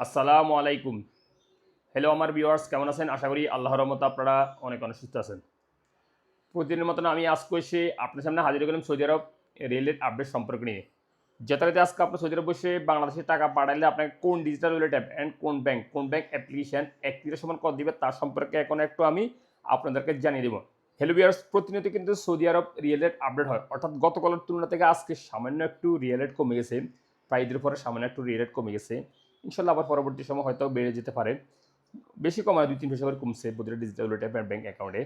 আসসালামু আলাইকুম। হ্যালো আমার ভিউয়ার্স কেমন আছেন? আশা করি আল্লাহর রহমতে আপনারা অনেক সুস্থ আছেন। প্রতিদিনের মতন আমি আজকে এসে আপনার সামনে হাজির হলাম সৌদি আরব রেলের আপডেট সম্পর্ক নিয়ে। যথারীতি আজকে আপনার সৌদি আরব বসে বাংলাদেশে টাকা পাঠাইলে আপনাকে কোন ডিজিটাল ওয়ালেট অ্যাপ অ্যান্ড কোন ব্যাংক অ্যাপ্লিকেশন ৩১ সমান কত দিবে তার সম্পর্কে এখন একটু আমি আপনাদেরকে জানিয়ে দেব। হ্যালো ভিউয়ার্স প্রতিনিয়ত কিন্তু সৌদি আরব রিয়েল রেট আপডেট হয়। অর্থাৎ গতকালের তুলনা থেকে আজকে সামান্য একটু রিয়েল রেট কমে গেছে। প্রায় ঈদের পরে সামান্য একটু রিয়েল রেট কমে গেছে। ইনশাআল্লাহ আবার পরবর্তী সময় হয়তো বেড়ে যেতে পারে। বেশি কমায় ২-৩ পয়সা করে কমছে প্রতিটা ডিজিটাল ওয়ালেট অ্যাপ ব্যাংক অ্যাকাউন্টে।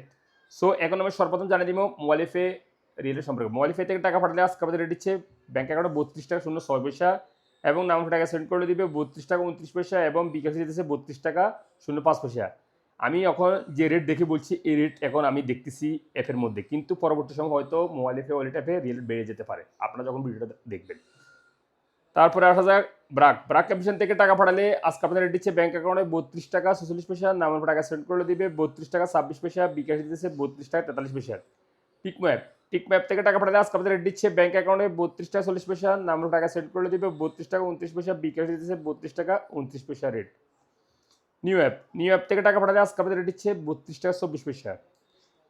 সো এখন আমি সর্বপ্রথম জানিয়ে দিব মোবাইল এফে রিয়েলের সম্পর্কে। মোবাইল এফে থেকে টাকা পাঠালে আজকে আমাদের রেট দিচ্ছে ব্যাংক অ্যাকাউন্টে ৩২ টাকা ০৬ পয়সা এবং নাম টাকা সেন্ড করলে দিবে ৩২ টাকা ২৯ পয়সা এবং বিকাশে দিতেছে ৩২ টাকা ০৫ পয়সা। আমি এখন যে রেট দেখে বলছি এই রেট এখন আমি দেখতেছি অ্যাপের মধ্যে। কিন্তু পরবর্তী সময় হয়তো মোবাইল এফে ওয়ালেট অ্যাপে রিয়েল বেড়ে যেতে পারে। আপনারা যখন ভিডিওটা দেখবেন। তারপরে আসা যাক ব্রাক অ্যাপ্লিকেশন থেকে টাকা পাঠালে আজকে আপনাদের রেট দিচ্ছে ব্যাংক অ্যাকাউন্টে ৩২ টাকা ৪৬ পয়সা, নামের টাকা সেন্ড করলে দিবে ৩২ টাকা ২৬ পয়সা, বিকাশ দিতেছে ৩২ টাকা ৪৩ পয়সা। টিকম্যাপ থেকে টাকা পাঠালে আজকে আপনাদের রেট দিচ্ছে ব্যাংক অ্যাকাউন্টে ৩২ টাকা ৪০ পয়সা, নামের টাকা সেন্ড করলে দিবে ৩২ টাকা ২৯ পয়সা, বিকাশ দিতেছে ৩২ টাকা ২৯ পয়সা রেট। নিউ অ্যাপ থেকে টাকা পাঠালে আজকে আপনাদের রেট দিচ্ছে ৩২ টাকা ২৪ পয়সা।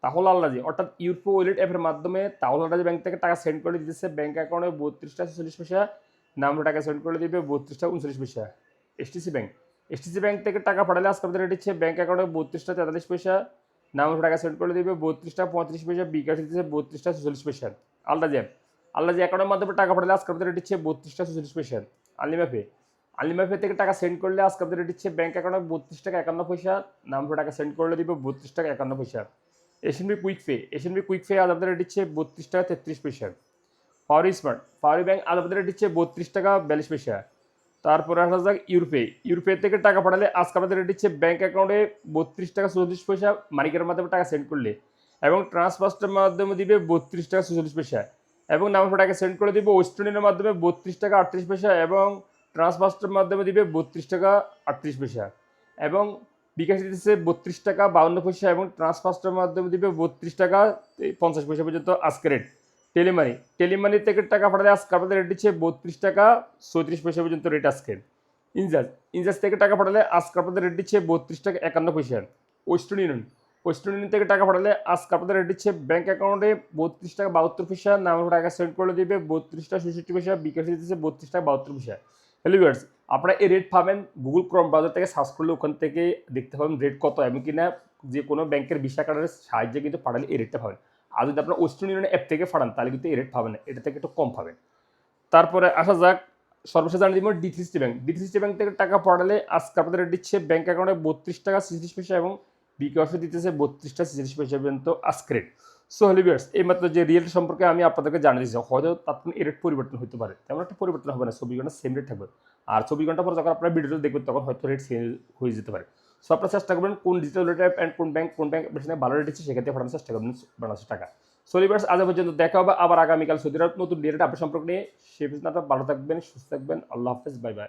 তাহলে আল্লাজি অর্থাৎ ইউরোপো ওয়ালেট অ্যাপের মাধ্যমে তাহলে আল্লাজি ব্যাংক থেকে টাকা সেন্ড করে দিতেছে ব্যাংক অ্যাকাউন্টে ৩২ টাকা ৪০ পয়সা, নামে টাকা সেন্ড করে দিবে ৩২ টাকা ৩৯ পয়সা। এসটিসি ব্যাংক থেকে টাকা পাঠালে আজকে আপনাদের রেট দিচ্ছে ব্যাংক অ্যাকাউন্টে ৩২ টাকা ৪৩ পয়সা, নামে টাকা সেন্ড করে দিবে ৩২ টাকা ৩৫ পয়সা, বিকাশ দিতেছে ৩২ টাকা ৪৪ পয়সা। আল্লাজি অ্যাকাউন্টের মাধ্যমে টাকা পাঠালে আজকে আপনাদের রেট দিচ্ছে ৩২ টাকা ৪৪ পয়সা। আলিমাফে থেকে টাকা সেন্ড করলে আজকে আপনাদের রেট দিচ্ছে ব্যাংক অ্যাকাউন্টে ৩২ টাকা ৫১ পয়সা, নামে টাকা সেন্ড করলে দিবে ৩২ টাকা ৫১ পয়সা। এশিয়ানবি কুইক পে আজ আপনাদের দিচ্ছে ৩২ টাকা ৩৩ পয়সা। পাওয়ারি ব্যাংক আজ আপনাদের দিচ্ছে ৩২ টাকা ৪২ পয়সা। তারপরে আসা যাক ইউরোপে থেকে টাকা পাঠালে আজকে আপনাদের দিচ্ছে ব্যাংক অ্যাকাউন্টে ৩২ টাকা ৩৪ পয়সা মানিকের মাধ্যমে টাকা সেন্ড করলে এবং ট্রান্সফার্সের মাধ্যমে দিবে ৩২ টাকা ৪৪ পয়সা এবং নামে টাকা সেন্ড করে দিবে ওয়েস্টার্নের মাধ্যমে ৩২ টাকা ৩৮ পয়সা এবং ট্রান্সফার্সের মাধ্যমে দিবে ৩২ টাকা ৩৮ পয়সা এবং বিকাশ দিতেছে ৩২ টাকা ৫২ পয়সা এবং ট্রান্সফার্সের মাধ্যমে দিবে ৩২ টাকা ৫০ পয়সা পর্যন্ত আজকে রেট। টেলিমানি থেকে টাকা পাঠালে আজকে আপনাদের রেট দিচ্ছে ৩২ টাকা ৩৬ পয়সা পর্যন্ত রেট আজকে। ইনজাস থেকে টাকা পাঠালে আজকে আপনাদের রেট দিচ্ছে ৩২ টাকা ৫১ পয়সা। ওয়েস্টার্ন ইউনিয়ন থেকে টাকা পাঠালে আজকে আপনাদের রেট দিচ্ছে ব্যাংক অ্যাকাউন্টে ৩২ টাকা ৭২ পয়সা, নামে টাকা সেন্ড করে দিবে ৩২ টাকা ৬৬ পয়সা, বিকাশ দিতেছে ৩২ টাকা ৭২ পয়সা। হ্যালো ভিউয়ার্স, আপনারা এই রেট পাবেন গুগল ক্রোম ব্রাউজার থেকে সার্চ করলে ওখান থেকে দেখতে পাবেন রেট কত এবং কিনা যে কোনো ব্যাংকের ভিসা কার্ডের সাহায্যে কিন্তু পাঠালে এই রেটটা পাবেন। আর যদি আপনার ওয়েস্টার্ন ইউনিয়ন অ্যাপ থেকে পাঠান তাহলে কিন্তু এই রেট পাবেন না, এটা থেকে একটু কম পাবেন। তারপরে আসা যাক সর্বশেষ জানিয়ে দিব ডি3সিটি ব্যাংক থেকে টাকা পাঠালে আজকে আপনাদের রেট দিচ্ছে ব্যাংক অ্যাকাউন্টে ৩২ টাকা ৩৬ পয়সা এবং বিকাশে দিতেছে ৩২ টাকা ৪৬ পয়সা পর্যন্ত আজকে রেট। সো হ্যালো ভিউয়ার্স, এইমাত্র যে রিয়েল সম্পর্কে আমি আপনাদেরকে জানিয়ে দিচ্ছি হয়তো তাৎক্ষণিক এই রেট পরিবর্তন হতে পারে, তেমন একটা পরিবর্তন হবে না, ২৪ ঘন্টা সেম রেট থাকবে। আর ২৪ ঘন্টা পর যখন আপনারা ভিডিওটা দেখবেন তখন হয়তো রেট চেঞ্জ হয়ে যেতে পারে। সো আপনারা চেষ্টা করবেন কোন ডিজিটাল রেট অ্যাপ অ্যান্ড কোন ব্যাংক ভালো রেট দিচ্ছে সেক্ষেত্রে পাঠানোর চেষ্টা করবেন বাংলাদেশের টাকা। সো ভিউয়ার্স, আজ পর্যন্ত দেখা হবে আবার আগামীকাল সৌদি আরব নতুন রিয়েল আপডেট সম্পর্ক নিয়ে। সে পর্যন্ত আপনারা ভালো থাকবেন, সুস্থ থাকবেন। আল্লাহ হাফেজ, বাই বাই।